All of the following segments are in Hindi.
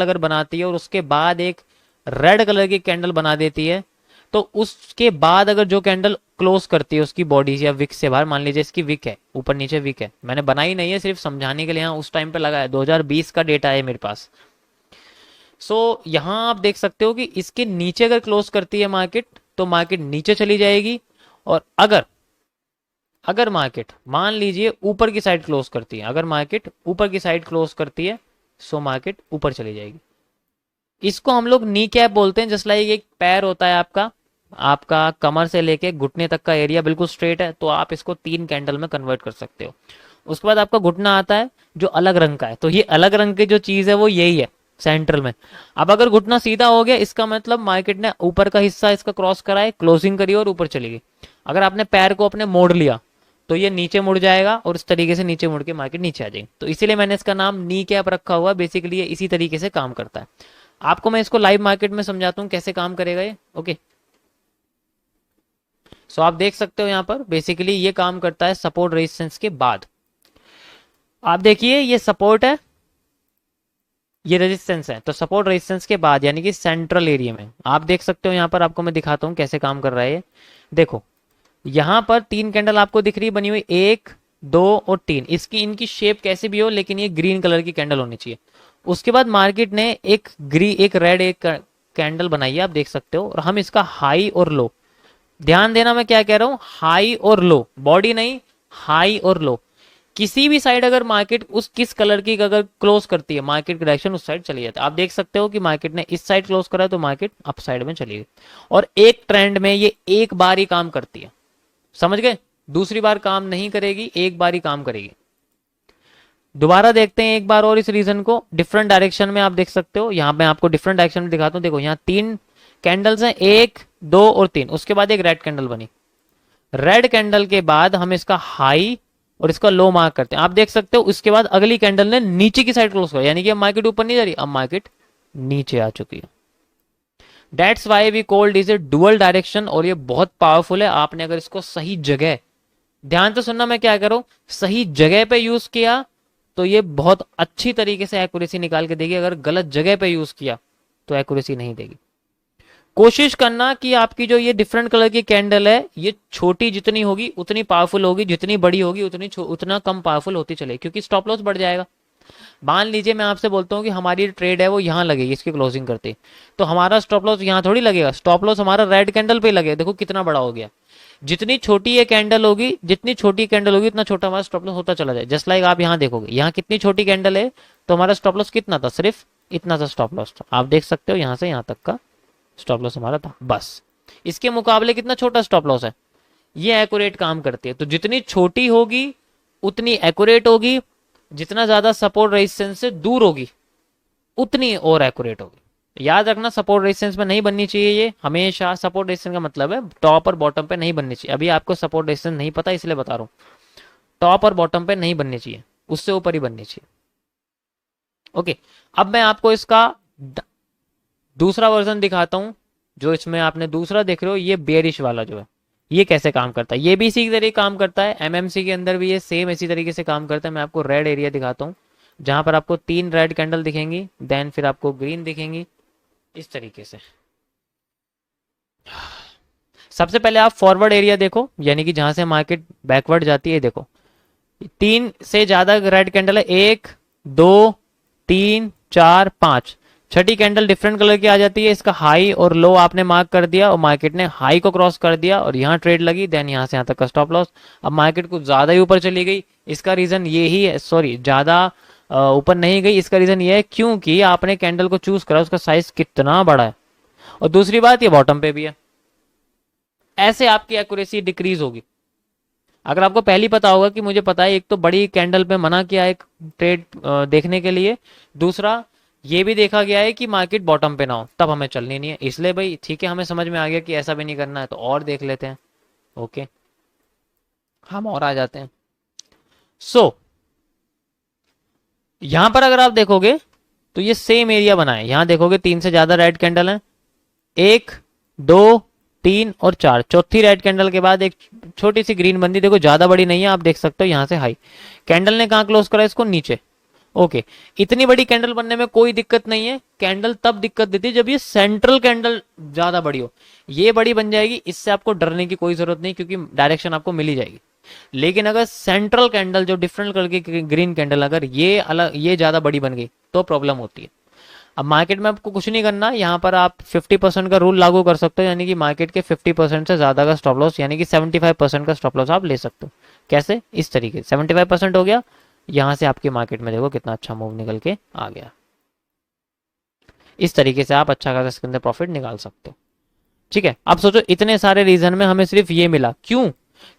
अगर बनाती है और उसके बाद एक रेड कलर की कैंडल बना देती है, तो उसके बाद अगर जो कैंडल क्लोज करती है उसकी बॉडी या विक से बाहर, मान लीजिए इसकी विक है, ऊपर नीचे विक है, मैंने बनाई नहीं है, सिर्फ समझाने के लिए यहाँ उस टाइम पे लगा है, 2020 का डेटा है मेरे पास। सो यहाँ आप देख सकते हो कि इसके नीचे अगर क्लोज करती है मार्केट, तो मार्केट नीचे चली जाएगी। और अगर अगर मार्केट मान लीजिए ऊपर की साइड क्लोज करती है, अगर मार्केट ऊपर की साइड क्लोज करती है, सो मार्केट ऊपर चली जाएगी। इसको हम लोग नी कैप बोलते हैं। जस्ट लाइक एक पैर होता है आपका, आपका कमर से लेके घुटने तक का एरिया बिल्कुल स्ट्रेट है, तो आप इसको 3 कैंडल में कन्वर्ट कर सकते हो। उसके बाद आपका घुटना आता है जो अलग रंग का है, तो ये अलग रंग की जो चीज है वो यही है सेंट्रल में। अब अगर घुटना सीधा हो गया, इसका मतलब मार्केट ने ऊपर का हिस्सा इसका क्रॉस करा है, क्लोजिंग करी और ऊपर चली गई। अगर आपने पैर को अपने मोड़ लिया, तो ये नीचे मुड़ जाएगा और इस तरीके से नीचे मुड़ के मार्केट नीचे आ जाएगी। तो इसीलिए मैंने इसका नाम नी कैप रखा हुआ। बेसिकली ये इसी तरीके से काम करता है। आपको मैं इसको लाइव मार्केट में समझाता हूँ कैसे काम करेगा ये। ओके, सो आप देख सकते हो यहाँ पर बेसिकली ये काम करता है सपोर्ट रेजिस्टेंस के बाद। आप देखिए ये सपोर्ट है, ये रेजिस्टेंस है, तो सपोर्ट रेजिस्टेंस के बाद यानी कि सेंट्रल एरिया में आप देख सकते हो। यहाँ पर आपको मैं दिखाता हूँ कैसे काम कर रहा है ये। देखो यहाँ पर 3 कैंडल आपको दिख रही है बनी हुई, 1 2 और 3। इसकी इनकी शेप कैसे भी हो, लेकिन ये ग्रीन कलर की कैंडल होनी चाहिए। उसके बाद मार्केट ने एक रेड एक कैंडल बनाई है, आप देख सकते हो। और हम इसका हाई और लो, ध्यान देना मैं क्या कह रहा हूं, हाई और लो, बॉडी नहीं, हाई और लो। किसी भी साइड अगर मार्केट उस किस कलर की अगर क्लोज करती है, मार्केट की डायरेक्शन उस साइड चली जाती है। आप देख सकते हो कि मार्केट ने इस साइड क्लोज करा तो मार्केट अप साइड में चली गई। और एक ट्रेंड में ये एक बार ही काम करती है, समझ गए? दूसरी बार काम नहीं करेगी, एक बार ही काम करेगी। दोबारा देखते हैं एक बार और इस रीजन को डिफरेंट डायरेक्शन में। आप देख सकते हो यहाँ मैं आपको डिफरेंट डायरेक्शन में दिखाता हूँ। देखो यहाँ 3 कैंडल्स हैं, 1 2 और 3। उसके बाद एक रेड कैंडल बनी। रेड कैंडल के बाद हम इसका हाई और इसका लो मार्क करते हैं। आप देख सकते हो उसके बाद अगली कैंडल ने नीचे की साइड क्लोज किया, यानी कि अब मार्केट ऊपर नहीं जा रही, अब मार्केट नीचे आ चुकी है। That's why we called is a dual direction. और ये बहुत पावरफुल है। आपने अगर इसको सही जगह, ध्यान से सुनना मैं क्या करूं, सही जगह पे यूज किया तो ये बहुत अच्छी तरीके से एक्यूरेसी निकाल के देगी। अगर गलत जगह पे यूज किया तो एक्यूरेसी नहीं देगी। कोशिश करना कि आपकी जो ये डिफरेंट कलर की कैंडल है, ये छोटी जितनी होगी उतनी पावरफुल होगी, जितनी बड़ी होगी उतना कम पावरफुल होती चले, क्योंकि स्टॉप लॉस बढ़ जाएगा। मान लीजिए मैं आपसे बोलता हूँ कि हमारी ट्रेड है वो यहाँ लगेगी इसकी क्लोजिंग करते, तो हमारा स्टॉप लॉस यहाँ थोड़ी लगेगा, स्टॉप लॉस हमारा रेड कैंडल पे लगेगा। देखो कितना बड़ा हो गया। जितनी छोटी ये कैंडल होगी, जितनी छोटी कैंडल होगी उतना छोटा हमारा स्टॉप लॉस होता चला जाए। जस्ट लाइक आप यहाँ देखोगे, यहाँ कितनी छोटी कैंडल है तो हमारा स्टॉप लॉस कितना था, सिर्फ इतना सा स्टॉप लॉस था। आप देख सकते हो यहाँ से यहाँ तक का स्टॉप लॉस हमारा था, बस। इसके मुकाबले कितना छोटा स्टॉप लॉस है। ये एक्यूरेट काम करती है। तो जितनी छोटी होगी उतनी एक्यूरेट होगी, जितना ज्यादा सपोर्ट रेजिस्टेंस से दूर होगी उतनी और एक्यूरेट होगी। याद रखना सपोर्ट रेजिस्टेंस में नहीं बननी चाहिए ये हमेशा। सपोर्ट रेजिस्टेंस का मतलब है टॉप और बॉटम पे नहीं बननी चाहिए। अभी आपको सपोर्ट रेजिस्टेंस नहीं पता इसलिए बता रहा हूं, टॉप और बॉटम पे नहीं बननी चाहिए, उससे ऊपर ही बननी चाहिए। ओके, अब मैं आपको इसका दूसरा वर्जन दिखाता हूं। जो इसमें आपने दूसरा देख रहे हो, ये बेरिश वाला जो है, ये कैसे काम करता है। ये भी इसी तरीके काम करता है, एमएमसी के अंदर भी ये सेम इसी तरीके से काम करता है। मैं आपको रेड एरिया दिखाता हूँ, जहां पर आपको 3 रेड कैंडल दिखेंगी, देन फिर आपको ग्रीन दिखेंगी इस तरीके से। सबसे पहले आप फॉरवर्ड एरिया देखो, यानी कि जहां से मार्केट बैकवर्ड जाती है। देखो 3 से ज्यादा रेड कैंडल है, 1 2 3 4 5। छठी कैंडल डिफरेंट कलर की आ जाती है। इसका हाई और लो आपने मार्क कर दिया और मार्केट ने हाई को क्रॉस कर दिया और यहाँ ट्रेड लगी, देन यहाँ से यहाँ तक का स्टॉप लॉस। अब मार्केट कुछ ज्यादा ही ऊपर चली गई, इसका रीजन ये ही है, सॉरी ज्यादा ऊपर नहीं गई, इसका रीजन ये है क्योंकि आपने कैंडल को चूज करा, उसका साइज कितना बड़ा है। और दूसरी बात ये बॉटम पे भी है। ऐसे आपकी एक्यूरेसी डिक्रीज होगी। अगर आपको पहली पता होगा कि मुझे पता है, एक तो बड़ी कैंडल पे मना किया है ट्रेड देखने के लिए, दूसरा ये भी देखा गया है कि मार्केट बॉटम पे ना हो, तब हमें चलनी नहीं है। इसलिए भाई ठीक है, हमें समझ में आ गया कि ऐसा भी नहीं करना है, तो और देख लेते हैं। ओके, हम और आ जाते हैं। सो यहां पर अगर आप देखोगे तो ये सेम एरिया बना है। यहां देखोगे 3 से ज्यादा रेड कैंडल है, 1 2 3 और 4। चौथी रेड कैंडल के बाद एक छोटी सी ग्रीन बंदी, देखो ज्यादा बड़ी नहीं है, आप देख सकते हो यहाँ से हाई। कैंडल ने कहा क्लोज करा इसको, नीचे। ओके, इतनी बड़ी कैंडल बनने में कोई दिक्कत नहीं है। कैंडल तब दिक्कत देती है जब ये सेंट्रल कैंडल ज्यादा बड़ी हो। ये बड़ी बन जाएगी, इससे आपको डरने की कोई जरूरत नहीं, क्योंकि डायरेक्शन आपको मिल ही जाएगी। लेकिन अगर सेंट्रल कैंडल जो डिफरेंट कलर की ग्रीन कैंडल अगर ये अलग, ये ज्यादा बड़ी बन गई तो प्रॉब्लम होती है। अब मार्केट में आपको कुछ नहीं करना, यहाँ पर आप 50% का रूल लागू कर सकते हो, यानी कि मार्केट के 50% से ज्यादा का स्टॉप लॉस, यानी कि 75% का स्टॉप लॉस आप ले सकते हो। कैसे? इस तरीके से 75% हो गया, यहां से आपकी मार्केट में देखो कितना अच्छा मूव निकल के आ गया। इस तरीके से आप अच्छा खासा इसके अंदर प्रॉफिट निकाल सकते हो। ठीक है, अब सोचो इतने सारे रीजन में हमें सिर्फ ये मिला, क्यों?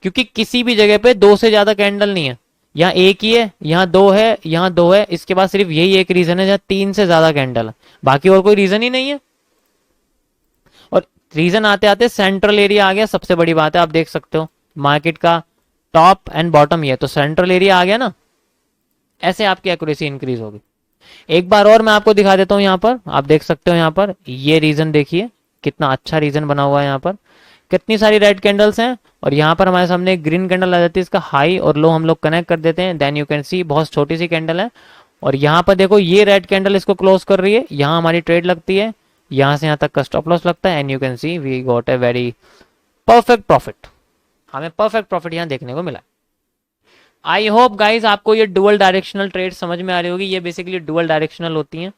क्योंकि किसी भी जगह पे दो से ज्यादा कैंडल नहीं है। यहाँ एक ही है, यहाँ दो है, यहाँ दो है, इसके बाद सिर्फ यही एक रीजन है जहाँ तीन से ज्यादा कैंडल है, बाकी और कोई रीजन ही नहीं है। और रीजन आते आते सेंट्रल एरिया आ गया, सबसे बड़ी बात है, आप देख सकते हो मार्केट का टॉप एंड बॉटम ये, तो सेंट्रल एरिया आ गया ना, ऐसे आपकी एक्यूरेसी इंक्रीज होगी। एक बार और मैं आपको दिखा देता हूं, यहाँ पर आप देख सकते हो, यहाँ पर ये रीजन देखिए कितना अच्छा रीजन बना हुआ है, यहाँ पर कितनी सारी रेड कैंडल्स हैं, और यहाँ पर हमारे सामने एक ग्रीन कैंडल आ जाती है, इसका हाई और लो हम लोग कनेक्ट कर देते हैं, देन यू कैन सी बहुत छोटी सी कैंडल है। और यहाँ पर देखो ये रेड कैंडल इसको क्लोज कर रही है, यहाँ हमारी ट्रेड लगती है, यहाँ से यहाँ तक का स्टॉप लॉस लगता है, and you can see we got a very perfect profit. हमें परफेक्ट प्रॉफिट यहाँ देखने को मिला। आई होप गाइज आपको ये डुअल डायरेक्शनल ट्रेड समझ में आ रही होगी। ये बेसिकली डुअल डायरेक्शनल होती हैं,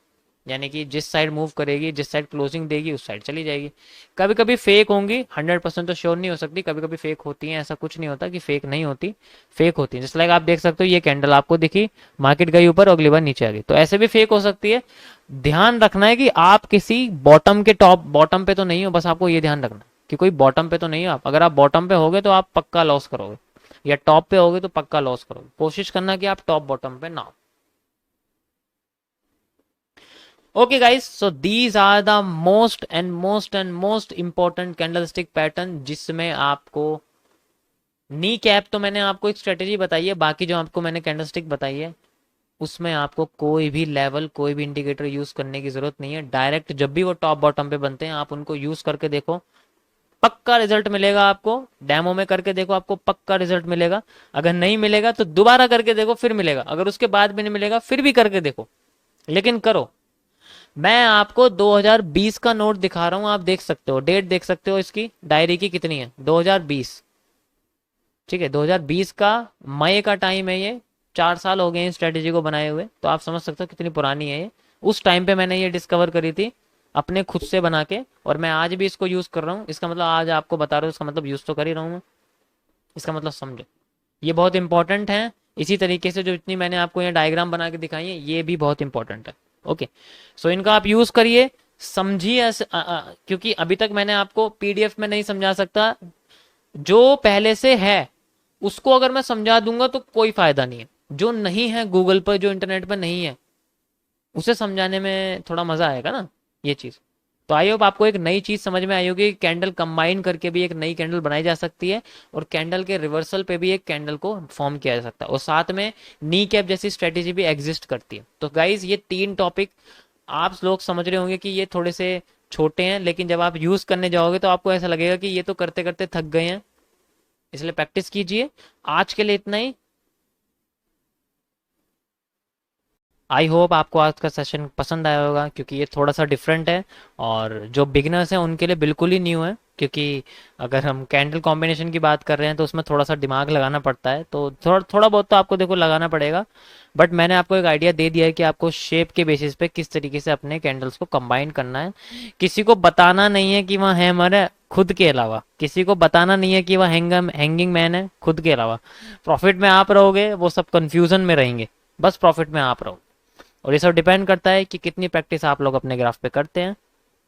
यानी कि जिस साइड मूव करेगी, जिस साइड क्लोजिंग देगी उस साइड चली जाएगी। कभी कभी फेक होंगी, 100% तो श्योर नहीं हो सकती, कभी कभी फेक होती हैं, ऐसा कुछ नहीं होता कि फेक नहीं होती, फेक होती है। जैसे लाइक आप देख सकते हो ये कैंडल आपको दिखी, मार्केट गई ऊपर, अगली बार नीचे आ गई, तो ऐसे भी फेक हो सकती है। ध्यान रखना है कि आप किसी बॉटम के टॉप, बॉटम पे तो नहीं हो, बस आपको ये ध्यान रखना कि कोई बॉटम पे तो नहीं हो आप। अगर आप बॉटम पे होगे तो आप पक्का लॉस करोगे, या टॉप पे होगे तो पक्का लॉस करोगे। कोशिश करना कि आप टॉप बॉटम पे ना हो। Okay guys, so these are the most important candlestick pattern, जिसमें आपको नी कैप तो मैंने आपको एक स्ट्रेटेजी बताई है, बाकी जो आपको मैंने कैंडलस्टिक बताई है उसमें आपको कोई भी लेवल, कोई भी इंडिकेटर यूज करने की जरूरत नहीं है। डायरेक्ट जब भी वो टॉप बॉटम पे बनते हैं आप उनको यूज करके देखो, पक्का रिजल्ट मिलेगा आपको। डेमो में करके देखो, आपको पक्का रिजल्ट मिलेगा। अगर नहीं मिलेगा तो दोबारा करके देखो, फिर मिलेगा। अगर उसके बाद भी नहीं मिलेगा फिर भी करके देखो, लेकिन करो। मैं आपको 2020 का नोट दिखा रहा हूं, आप देख सकते हो, डेट देख सकते हो इसकी, डायरी की कितनी है, 2020। ठीक है, 2020 का मई का टाइम है ये, 4 साल हो गए हैं स्ट्रेटेजी को बनाए हुए, तो आप समझ सकते हो कितनी पुरानी है ये। उस टाइम पे मैंने ये डिस्कवर करी थी अपने खुद से बना के, और मैं आज भी इसको यूज कर रहा हूँ। इसका मतलब आज आपको बता रहा हूँ, इसका मतलब यूज तो कर ही रहा हूँ मैं, इसका मतलब समझो। ये बहुत इंपॉर्टेंट है। इसी तरीके से जो इतनी मैंने आपको यहाँ डायग्राम बना के दिखाई है, ये भी बहुत इंपॉर्टेंट है। ओके, सो इनका आप यूज करिए, समझिए ऐसे, क्योंकि अभी तक मैंने आपको पीडीएफ में नहीं समझा सकता। जो पहले से है उसको अगर मैं समझा दूंगा तो कोई फायदा नहीं है। जो नहीं है गूगल पर, जो इंटरनेट पर नहीं है, उसे समझाने में थोड़ा मजा आएगा ना, ये चीज। तो आई होप आपको एक नई चीज समझ में आई होगी। कैंडल कंबाइन करके भी एक नई कैंडल बनाई जा सकती है, और कैंडल के रिवर्सल पे भी एक कैंडल को फॉर्म किया जा सकता है, और साथ में नी कैप जैसी स्ट्रेटेजी भी एग्जिस्ट करती है। तो गाइज ये 3 टॉपिक आप लोग समझ रहे होंगे कि ये थोड़े से छोटे हैं, लेकिन जब आप यूज करने जाओगे तो आपको ऐसा लगेगा कि ये तो करते करते थक गए हैं, इसलिए प्रैक्टिस कीजिए। आज के लिए इतना ही। आई होप आपको आज का सेशन पसंद आया होगा, क्योंकि ये थोड़ा सा डिफरेंट है, और जो बिगिनर्स हैं उनके लिए बिल्कुल ही न्यू है। क्योंकि अगर हम कैंडल कॉम्बिनेशन की बात कर रहे हैं तो उसमें थोड़ा सा दिमाग लगाना पड़ता है, तो थोड़ा थोड़ा बहुत तो आपको देखो लगाना पड़ेगा। बट मैंने आपको एक आइडिया दे दिया है कि आपको शेप के बेसिस पे किस तरीके से अपने कैंडल्स को कंबाइन करना है। किसी को बताना नहीं है कि वहाँ हैमर है खुद के अलावा, किसी को बताना नहीं है कि वह हैंगिंग मैन है खुद के अलावा। प्रॉफिट में आप रहोगे, वो सब कंफ्यूजन में रहेंगे, बस प्रॉफिट में आप रहो। और ये सब डिपेंड करता है कि कितनी प्रैक्टिस आप लोग अपने ग्राफ पे करते हैं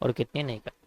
और कितनी नहीं करते।